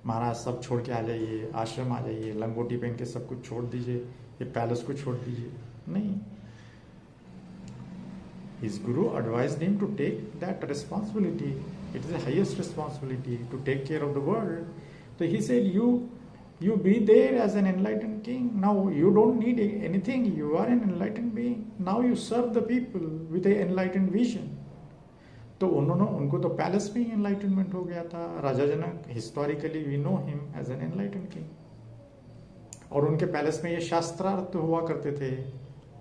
A: महाराज सब छोड़ के आ जाइए, आश्रम आ जाइए, लंगोटी पहन के सब कुछ छोड़ दीजिए, ये पैलेस को छोड़ दीजिए। नहीं, his Guru advised him to take that responsibility. It is the highest responsibility to take care of the world. So he said, you be there as an enlightened king. Now you don't need anything. You are an enlightened being. Now you serve the people with an enlightened vision. तो उनको तो palace में ही enlightenment हो गया था। Raja Janak historically we know him as an enlightened king. और उनके palace में ये शास्त्रार्थ हुआ करते थे,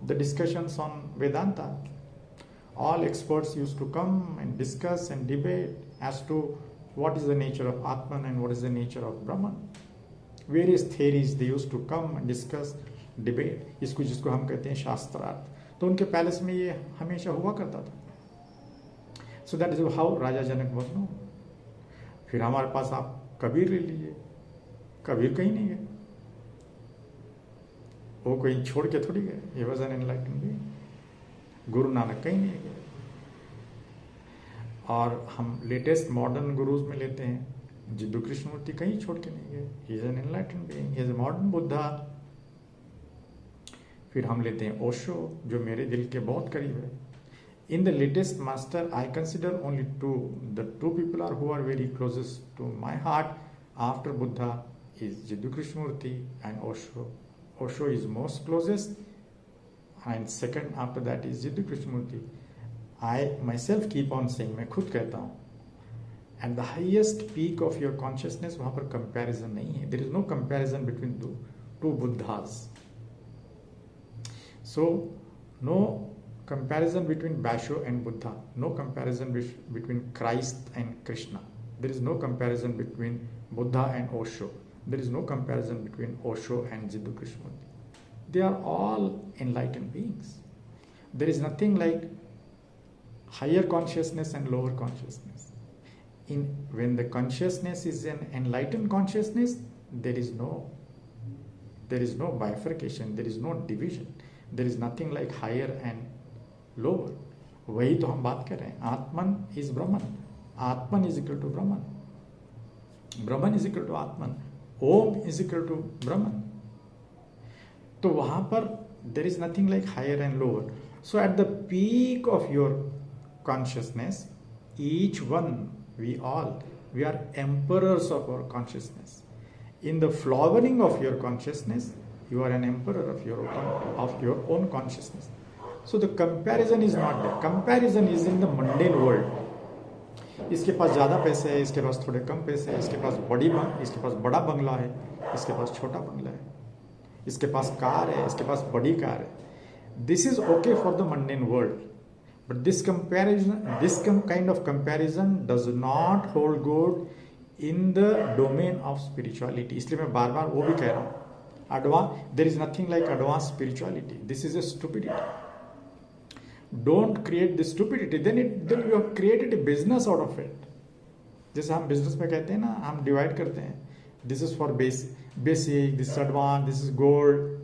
A: the discussions on Vedanta. All experts used to come and discuss and debate as to what is the nature of Atman and what is the nature of Brahman. Various theories they used to come and discuss, debate. इसको जिसको हम कहते हैं शास्त्रार्थ, तो उनके palace में ये हमेशा हुआ करता था। So that is how Raja Janak was known. फिर हमारे पास आप कबीर ले लीजिए। कबीर कहीं नहीं गए, वो कहीं छोड़ के थोड़ी गए। He was an enlightened being. Guru Nanak कहीं नहीं गए। और हम लेटेस्ट मॉडर्न गुरुज में लेते हैं, जिद्दू कृष्णमूर्ति कहीं छोड़ के नहीं गए। He is an enlightened being, he is a modern Buddha. फिर हम लेते हैं ओशो, जो मेरे दिल के बहुत करीब है। In the latest master I consider only two, the two people are who are very closest to my heart after Buddha is Jiddu Krishnamurti and Osho. Osho is most closest and second after that is Jiddu Krishnamurti. I myself keep on saying, मैं खुद कहता हूँ, at the highest peak of your consciousness वहाँ पर comparison नहीं है। There is no comparison between two Buddhas. So no comparison between Basho and Buddha. No comparison between Christ and Krishna. There is no comparison between Buddha and Osho. There is no comparison between Osho and Jiddu Krishnamurti. They are all enlightened beings. There is nothing like higher consciousness and lower consciousness. When the consciousness is an enlightened consciousness, there is no bifurcation, there is no division. There is nothing like higher and lower. वही तो हम बात कर रहे हैं। आत्मन is Brahman. Atman is equal to Brahman. Brahman is equal to Atman. Om is equal to Brahman. तो वहां पर there is nothing like higher and lower. So at the peak of your consciousness, each one, we are emperors of our consciousness. In the flowering of your consciousness, you are an emperor of your own consciousness. So the comparison is not there. Comparison is in the mundane world. इसके पास ज्यादा पैसे है, इसके पास थोड़े कम पैसे है, इसके पास बड़ा बंगला है, इसके पास छोटा बंगला है. इसके पास कार है, इसके पास बड़ी कार है. This is okay for the mundane world, but this kind of comparison does not hold good in the domain of spirituality. इसलिए मैं बार बार वो भी कह रहा हूँ, there is nothing like advanced spirituality. This is a stupidity. Don't create this stupidity. Then you have created a business out of it. जैसे हम business में कहते हैं ना, हम डिवाइड करते हैं, this is for basic, this is advance, this is gold,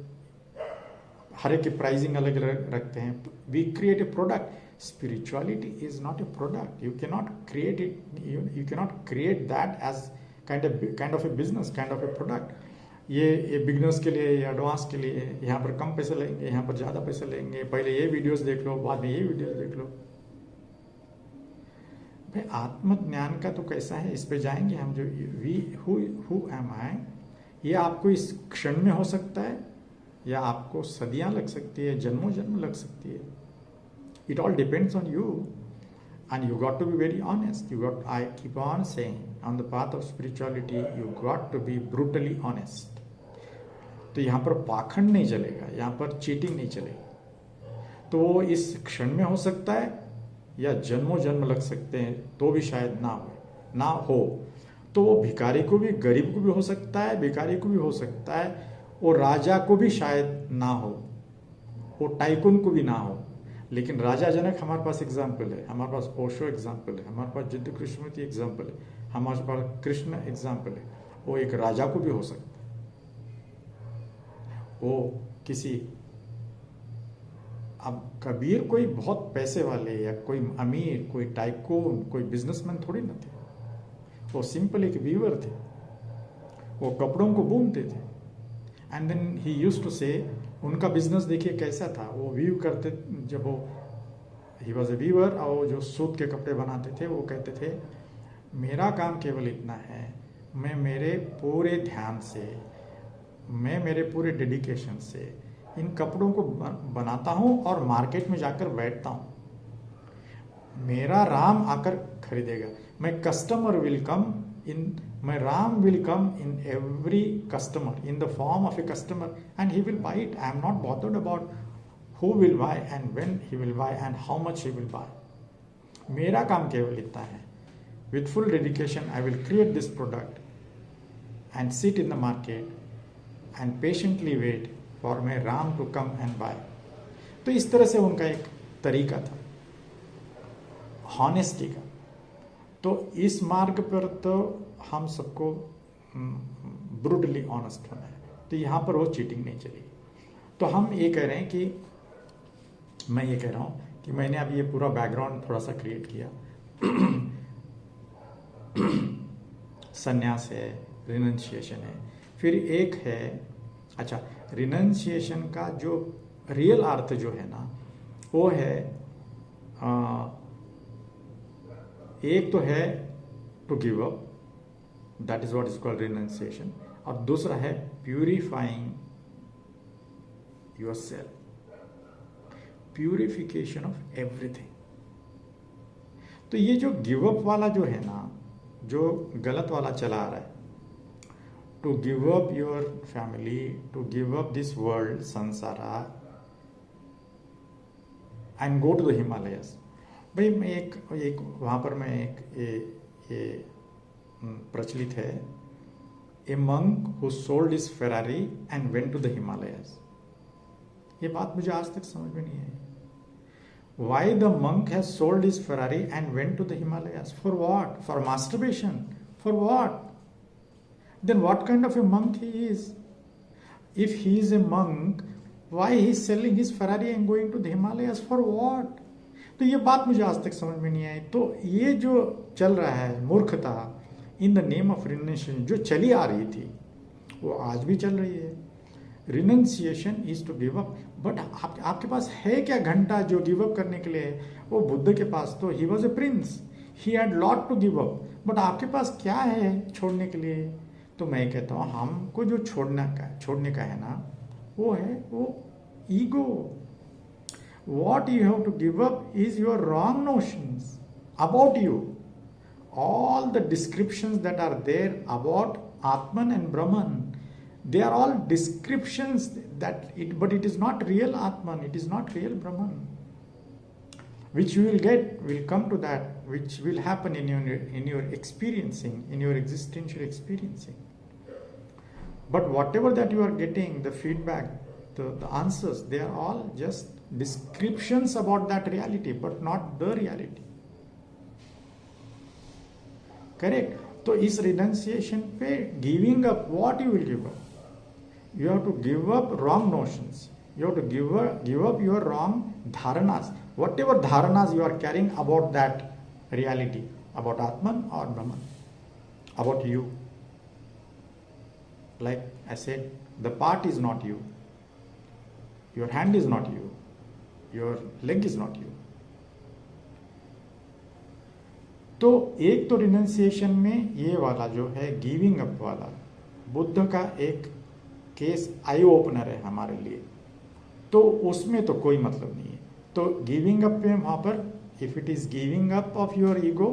A: हर एक की प्राइसिंग अलग अलग रखते हैं. We create a product. Spirituality is not a product. You cannot create it, you cannot create that as kind of a business, kind of a product. ये beginners के लिए, ये एडवांस के लिए, यहाँ पर कम पैसे लेंगे, यहाँ पर ज़्यादा पैसे लेंगे, पहले ये वीडियोस देख लो, बाद में ये वीडियोस देख लो. भाई आत्मज्ञान का तो कैसा है, इस पे जाएंगे हम. जो हु एम आई, ये आपको इस क्षण में हो सकता है या आपको सदियां लग सकती है, जन्मों जन्म लग सकती है. It all depends on you and you got to be very honest. You got, I keep on saying, on the path of spirituality you got to be brutally honest. तो यहाँ पर पाखंड नहीं चलेगा, यहाँ पर चीटिंग नहीं चलेगी. तो वो इस क्षण में हो सकता है या जन्मों जन्म लग सकते हैं, तो भी शायद ना हो. तो वो भिखारी को भी, गरीब को भी हो सकता है, भिखारी को भी हो सकता है, और राजा को भी शायद ना हो, वो टाइकून को भी ना हो. लेकिन राजा जनक हमारे पास एग्जाम्पल है, हमारे पास ओशो एग्जाम्पल है, हमारे पास जिद्द कृष्णमूर्ति एग्जाम्पल है, हमारे पास कृष्ण एग्जाम्पल है. वो एक राजा को भी हो सकता है, वो किसी, अब कबीर कोई बहुत पैसे वाले या कोई अमीर, कोई टाइकून, कोई बिजनेसमैन थोड़ी ना थे. वो सिंपल एक वीवर थे, वो कपड़ों को बुनते थे. And then he used to say, उनका बिजनेस देखिए कैसा था. वो वीव करते, जब वो ही वॉज ए वीवर, और जो सूत के कपड़े बनाते थे, वो कहते थे मेरा काम केवल इतना है, मैं मेरे पूरे ध्यान से, मैं मेरे पूरे डेडिकेशन से इन कपड़ों को बनाता हूं और मार्केट में जाकर बैठता हूं. मेरा राम आकर खरीदेगा. My customer will come in, my Ram will come in every customer, in the form of a customer, and he will buy it. I am not bothered about who will buy and when he will buy and how much he will buy. मेरा काम केवल इतना है, with full dedication I will create this product and sit in the market and patiently wait for my Ram to come and buy. तो इस तरह से उनका एक तरीका था हॉनेस्टी का. तो इस मार्ग पर तो हम सबको ब्रूटली ऑनेस्ट होना है. तो यहाँ पर वो चीटिंग नहीं चलेगी. तो हम ये कह रहे हैं कि, मैं ये कह रहा हूँ कि मैंने अभी ये पूरा बैकग्राउंड थोड़ा सा क्रिएट किया. संन्यास है, रिनंसिएशन है, फिर एक है, अच्छा, रिनंसिएशन का जो रियल अर्थ जो है ना, वो है एक तो है to give up, that is what is called renunciation, और दूसरा है purifying yourself, purification of everything. तो ये जो गिव अप वाला जो है ना, जो गलत वाला चला आ रहा है, to give up your family, to give up this world, samsara, and go to the Himalayas. भाई मैं एक वहाँ पर मैं एक प्रचलित है, a monk who sold his Ferrari and went to the Himalayas. ये बात मुझे आज तक समझ में नहीं आई. Why the monk has sold his Ferrari and went to the Himalayas? For what? For masturbation? For what? Then what kind of a monk he is? If he is a monk, why he is selling his Ferrari and going to the Himalayas? For what? तो ये बात मुझे आज तक समझ में नहीं आई. तो ये जो चल रहा है मूर्खता in the name of renunciation, जो चली आ रही थी, वो आज भी चल रही है. Renunciation is to give up. But आपके पास है क्या घंटा जो गिव अप करने के लिए? वो बुद्ध के पास तो he was a prince, he had lot to give up. But आपके पास क्या है छोड़ने के लिए? तो मैं कहता हूँ हमको जो छोड़ने का है ना, वो है वो ego. What you have to give up is your wrong notions about you. All the descriptions that are there about Atman and Brahman, They are all descriptions but it is not real Atman, it is not real Brahman. Which you will get, will come to that, which will happen in your experiencing, in your existential experiencing. But whatever that you are getting, the feedback, the answers, they are all just descriptions about that reality, but not the reality. Correct? So इस renunciation पे giving up, what you will give up? You have to give up wrong notions. You have to give up your wrong dharanas. Whatever dharanas you are carrying about that reality, about Atman or Brahman, about you. Like I said, the part is not you. Your hand is not you. Your leg is not you. तो एक तो renunciation में ये वाला जो है giving up वाला, बुद्ध का एक केस आई ओपनर है हमारे लिए, तो उसमें तो कोई मतलब नहीं है. तो गिविंग अप में वहां पर if it is giving up of your ego,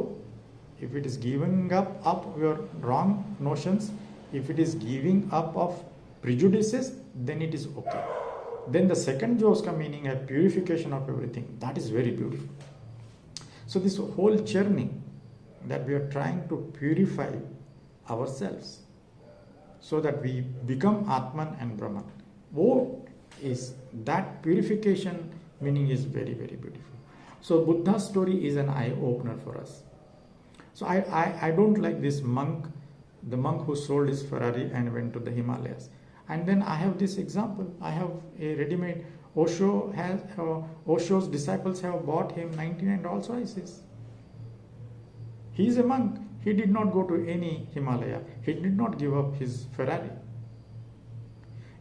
A: if it is giving up of your wrong notions, if it is giving up of prejudices, then it is okay. Then the second जो उसका meaning है purification of everything, that is very beautiful. So this whole journey that we are trying to purify ourselves so that we become Atman and Brahman, वो is that purification meaning is very very beautiful. So Buddha's story is an eye opener for us. So I don't like this monk, the monk who sold his Ferrari and went to the Himalayas. And then I have this example. I have a ready-made. Osho's disciples have bought him 99 Rolls Royces. He is a monk. He did not go to any Himalaya. He did not give up his Ferrari.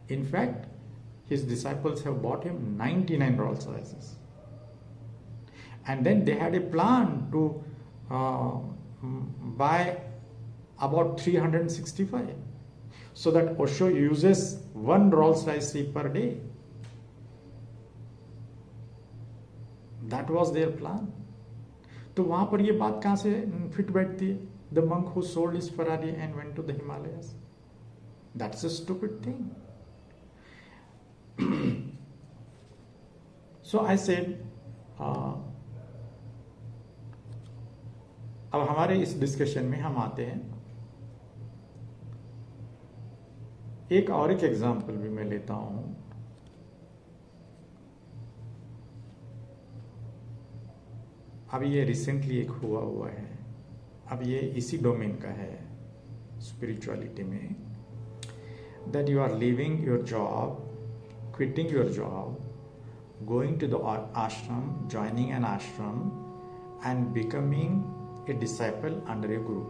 A: In fact, his disciples have bought him 99 Rolls Royces. And then they had a plan to buy about 365, so that Osho uses one Rolls Royce per day. That was their plan. तो वहां पर ये बात कहां से fit बैठती है? The monk who sold his Ferrari and went to the Himalayas. That's a stupid thing. So I said, अब हमारे इस डिस्कशन में हम आते हैं. एक और एक एग्जाम्पल भी मैं लेता हूं. अब ये रिसेंटली एक हुआ है. अब ये इसी डोमेन का है, स्पिरिचुअलिटी में, that you are living your job, quitting your job, going to the ashram, joining an ashram and becoming a disciple under a guru.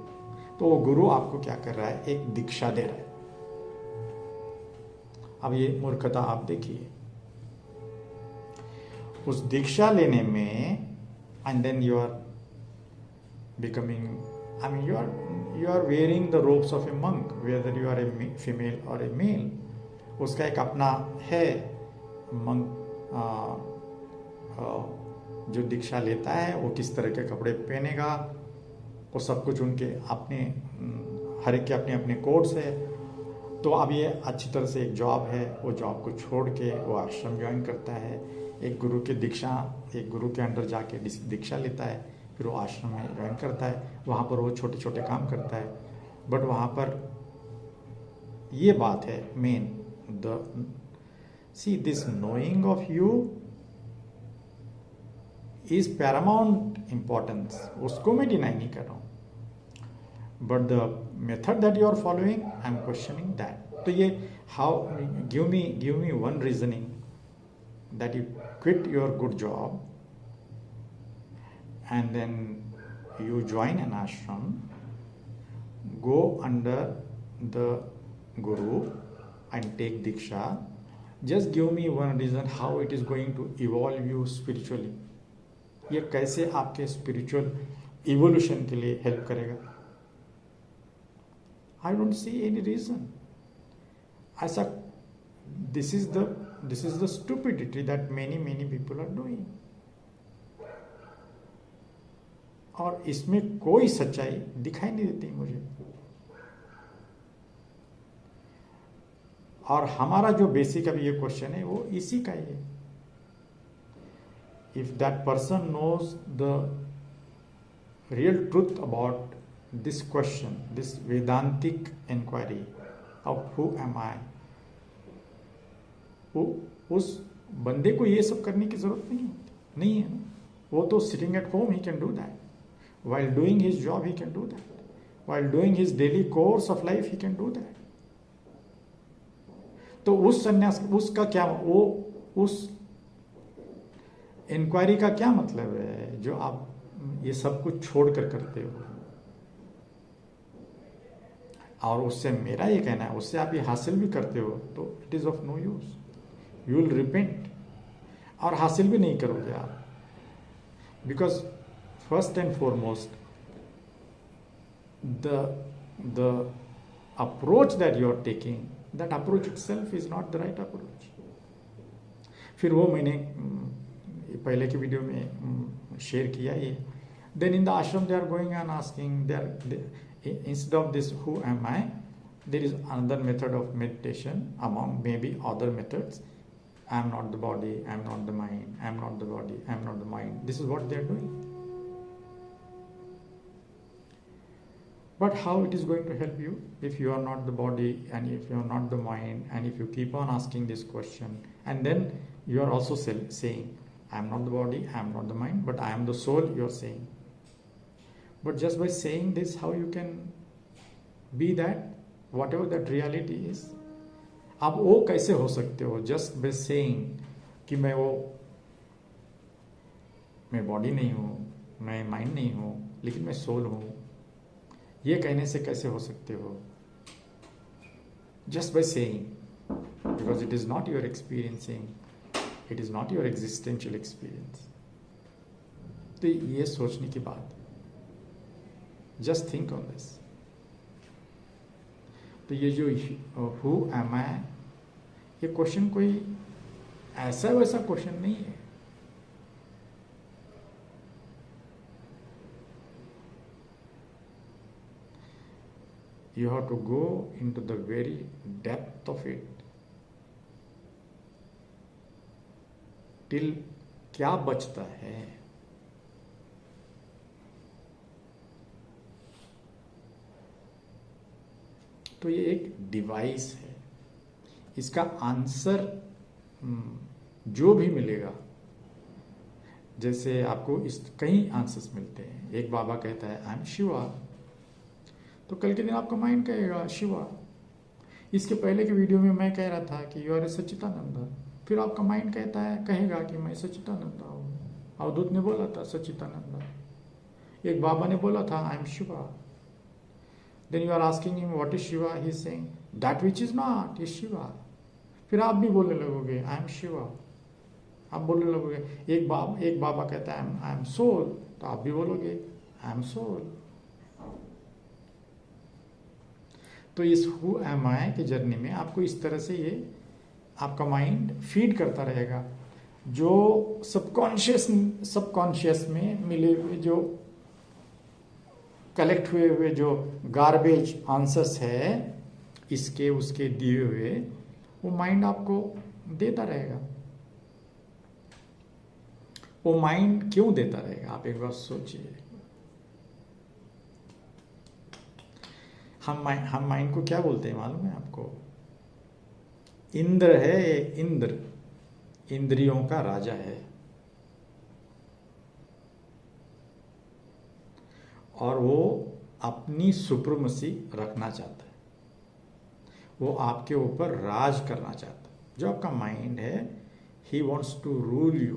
A: तो वो गुरु आपको क्या कर रहा है? एक दीक्षा दे रहा है. अब ये मूर्खता आप देखिए. उस दीक्षा लेने में, and then you are becoming, I mean you are wearing the robes of a monk, whether you are a female और ए मेल. उसका एक अपना है मंक जो दीक्षा लेता है, वो किस तरह के कपड़े पहनेगा, वो सब कुछ उनके अपने, हर एक के अपने अपने कोड्स है. तो अब ये अच्छी तरह से एक जॉब है, वो जॉब को छोड़ के वो आश्रम ज्वाइन करता है, एक गुरु के अंडर जाके दीक्षा लेता है, फिर वो आश्रम में ज्वाइन करता है. वहाँ पर वो छोटे छोटे काम करता है. बट वहाँ पर ये बात है main, see this knowing of you is Paramount importance. उसको मैं डिनाई नहीं कर रहा हूँ. But the method that you are following, I am questioning that. तो ये how, give me one reasoning that you quit your good job and then you join an ashram, go under the guru and take diksha. Just give me one reason how it is going to evolve you spiritually. ये कैसे आपके spiritual evolution के लिए help करेगा? I don't see any reason. ऐसा, this is the stupidity that many people are doing. और इसमें कोई सच्चाई दिखाई नहीं देती मुझे. और हमारा जो बेसिक अभी ये क्वेश्चन है वो इसी का ही है। If that person knows the real truth about this question, this Vedantic inquiry of who am I, वो उस बंदे को ये सब करने की जरूरत नहीं है ना। वो तो sitting at home he can do that, while doing his job he can do that, while doing his daily course of life he can do that. तो उस संन्यास उसका क्या, वो उस इंक्वायरी का क्या मतलब है जो आप ये सब कुछ छोड़कर करते हो? और उससे मेरा ये कहना है, उससे आप ये हासिल भी करते हो तो it is of no use, you will repent, और हासिल भी नहीं करोगे आप, because first and foremost, the approach that you are taking, that approach itself is not the right approach. फिर वो मैंने पहले की वीडियो में शेयर किया ये, then in the ashram they are going and asking, instead of this who am I, there is another method of meditation among maybe other methods. I am not the body, I am not the mind, I am not the body, I am not the mind. This is what they are doing. But how it is going to help you if you are not the body and if you are not the mind, and if you keep on asking this question, and then you are also saying, I am not the body, I am not the mind, but I am the soul, you are saying. But just by saying this, how you can be that, whatever that reality is? आप वो कैसे हो सकते हो just by saying कि मैं body नहीं हूँ, मैं माइंड नहीं हूँ, लेकिन मैं सोल हूँ? ये कहने से कैसे हो सकते हो? Just by saying, because it is not your experiencing, it is not your existential experience. तो ये सोचने की बात है, just think on this. तो ये जो who am I, ये क्वेश्चन कोई ऐसा वैसा क्वेश्चन नहीं है। You have to go into the very depth of it, till क्या बचता है। तो ये एक डिवाइस है, इसका आंसर जो भी मिलेगा, जैसे आपको इस कई आंसर्स मिलते हैं। एक बाबा कहता है आई एम शिवा, तो कल के दिन आपका माइंड कहेगा शिवा। इसके पहले के वीडियो में मैं कह रहा था कि यू आर ए सच्चिदानंद, फिर आपका माइंड कहेगा कि मैं सच्चिदानंद हूँ। अवधूत ने बोला था सच्चिदानंद, एक बाबा ने बोला था I am Shiva. Then you are asking him what is Shiva, he is saying that which is not is Shiva. फिर आप भी बोलने लगोगे I am Shiva, आप बोलने लगोगे। एक बाबा कहता है I am soul, तो आप भी बोलोगे I am soul। तो इस who am I की जर्नी में आपको इस तरह से ये आपका माइंड फीड करता रहेगा। जो सबकॉन्शियस में मिले हुए जो कलेक्ट हुए जो गार्बेज आंसर्स है, इसके उसके दिए हुए, वो माइंड आपको देता रहेगा। वो माइंड क्यों देता रहेगा, आप एक बार सोचिए। हम माइंड को क्या बोलते हैं मालूम है आपको? इंद्र है, इंद्र इंद्रियों का राजा है, और वो अपनी सुप्रीमेसी रखना चाहता है, वो आपके ऊपर राज करना चाहता है। जो आपका माइंड है, he wants to rule you,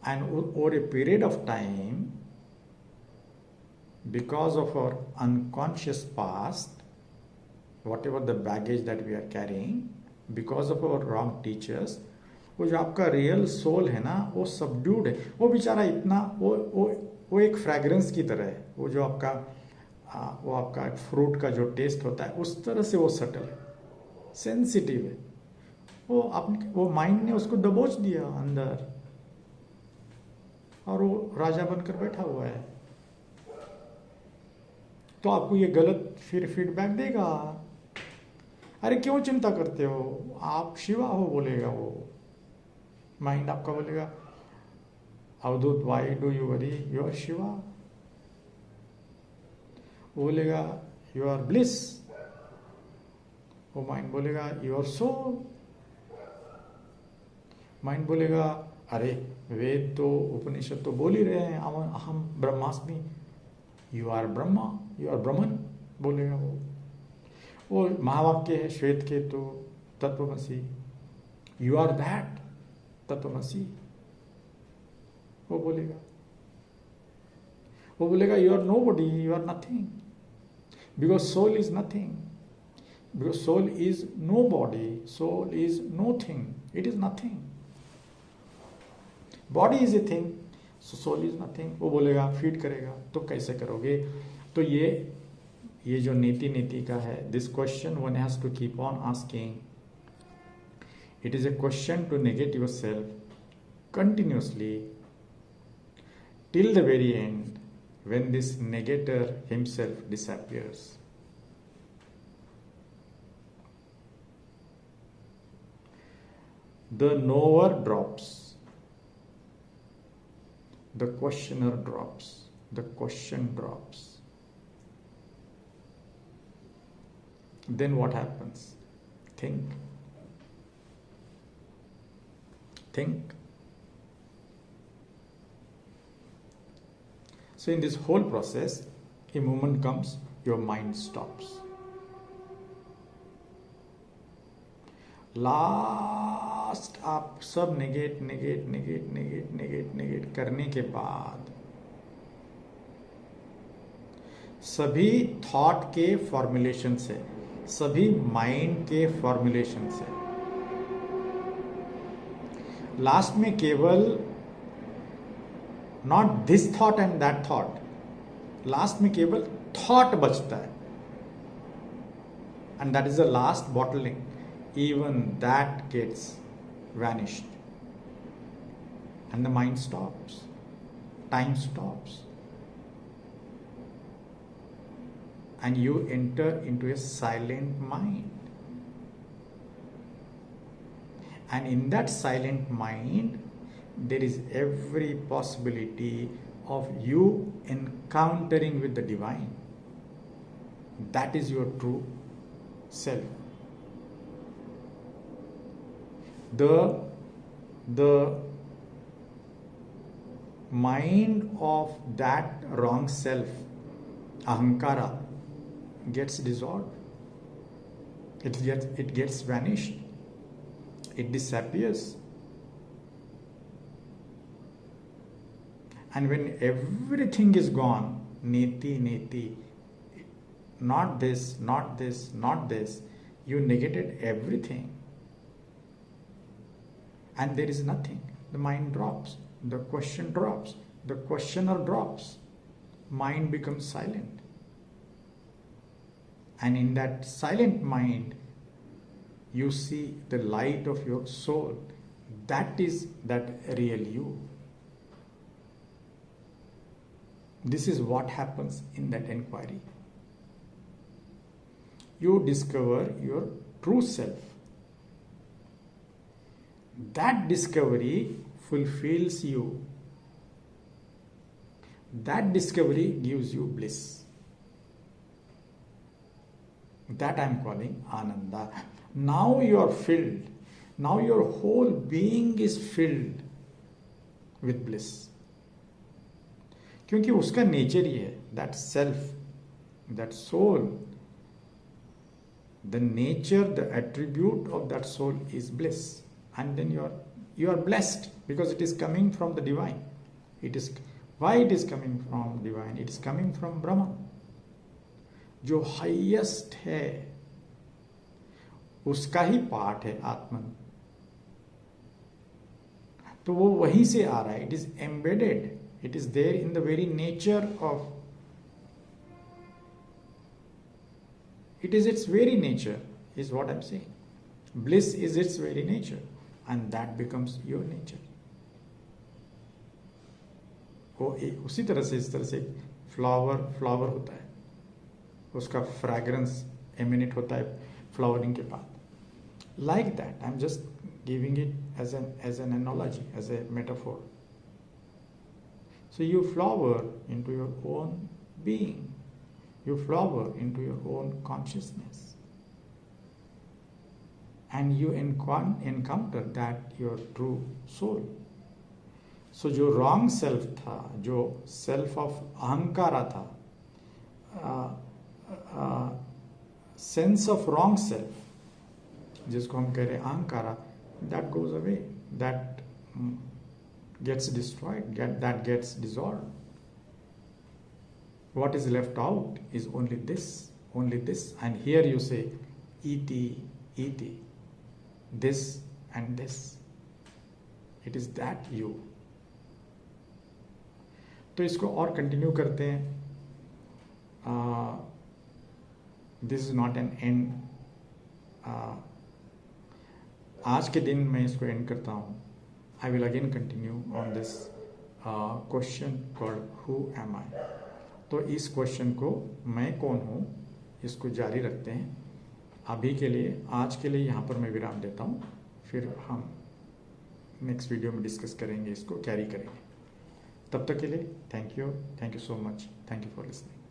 A: and over a period of time, because of our unconscious past, whatever the baggage that we are carrying, because of our wrong teachers, वो जो आपका रियल सोल है ना, वो subdued है। वो बेचारा इतना वो एक फ्रैग्रेंस की तरह है। वो जो आपका फ्रूट का जो टेस्ट होता है, उस तरह से वो सटल है, सेंसिटिव है। वो माइंड ने उसको दबोच दिया अंदर, और वो राजा बनकर बैठा हुआ है। तो आपको ये गलत फिर फीडबैक देगा। अरे क्यों चिंता करते हो, आप शिवा हो, बोलेगा वो माइंड आपका। बोलेगा Avadhoot why do you worry, you are Shiva. बोलेगा यू आर ब्लिस, वो माइंड बोलेगा यू आर सोल। माइंड बोलेगा अरे वेद तो उपनिषद तो बोल ही रहे हैं अहम ब्रह्मास्मि, you are Brahma, you are Brahman, बोलेगा वो महावाक्य है श्वेत केतु तत्वमसि, यू आर दैट तत्वमसि, वो बोलेगा। वो बोलेगा you are no body, you are nothing, because soul is nothing, because soul is no body, soul is no thing, it is nothing. Body is a thing, so soul is nothing, वो बोलेगा, feed करेगा। तो कैसे करोगे? तो ये जो नीति नीति का है, this question one has to keep on asking. It is a question to negate yourself continuously till the very end, when this negator himself disappears. The knower drops, the questioner drops, the question drops. Then what happens? Think. So in this whole process, a moment comes, your mind stops. Last आप सब negate करने के बाद सभी thought के formulation से, सभी mind के फॉर्मुलेशन से लास्ट में केवल not this thought and that thought, last में केवल थॉट बचता है, and that is the last bottling, even that gets vanished and the mind stops, time stops, and you enter into a silent mind, and in that silent mind there is every possibility of you encountering with the divine. That is your true self. The mind of that wrong self, ahankara, gets dissolved. It gets vanished. It disappears. And when everything is gone, neti, not this, you negated everything. And there is nothing. The mind drops. The question drops. The questioner drops. Mind becomes silent. And in that silent mind, you see the light of your soul. That is that real you. This is what happens in that inquiry. You discover your true self. That discovery fulfills you. That discovery gives you bliss. That I am calling Ananda. Now you are filled. Now your whole being is filled with bliss. क्योंकि उसका nature ही है, that self, that soul, the nature, the attribute of that soul is bliss, and then you are blessed because it is coming from the divine. It is why it is coming from divine. It is coming from Brahman, जो highest है, उसका ही part है आत्मन, तो वो वहीं से आ रहा है. It is embedded. It is there in the very nature of, it is its very nature, is what I'm saying. Bliss is its very nature, and that becomes your nature. वो उसी तरह से, इस तरह से फ्लावर होता है, उसका फ्रैग्रेंस एमिनेट होता है, फ्लावरिंग के बाद. Like that, I'm just giving it as an analogy, as a metaphor. So you flower into your own being. You flower into your own consciousness. And you encounter that your true soul. So जो wrong self था, जो self of अहंकारा था, sense of wrong self, जिसको हम कह रहे हैं अहंकारा, that goes away, that gets destroyed, that gets dissolved. What is left out is only this, and here you say et, this and this. It is that you. तो इसको और continue करते हैं. This is not an end. आज के दिन मैं इसको एंड करता हूँ. I will again continue on this question called who am I. तो इस क्वेश्चन को मैं कौन हूँ, इसको जारी रखते हैं. अभी के लिए, आज के लिए यहाँ पर मैं विराम देता हूँ. फिर हम नेक्स्ट वीडियो में डिस्कस करेंगे, इसको कैरी करेंगे. तब तक के लिए thank you so much. Thank you for listening.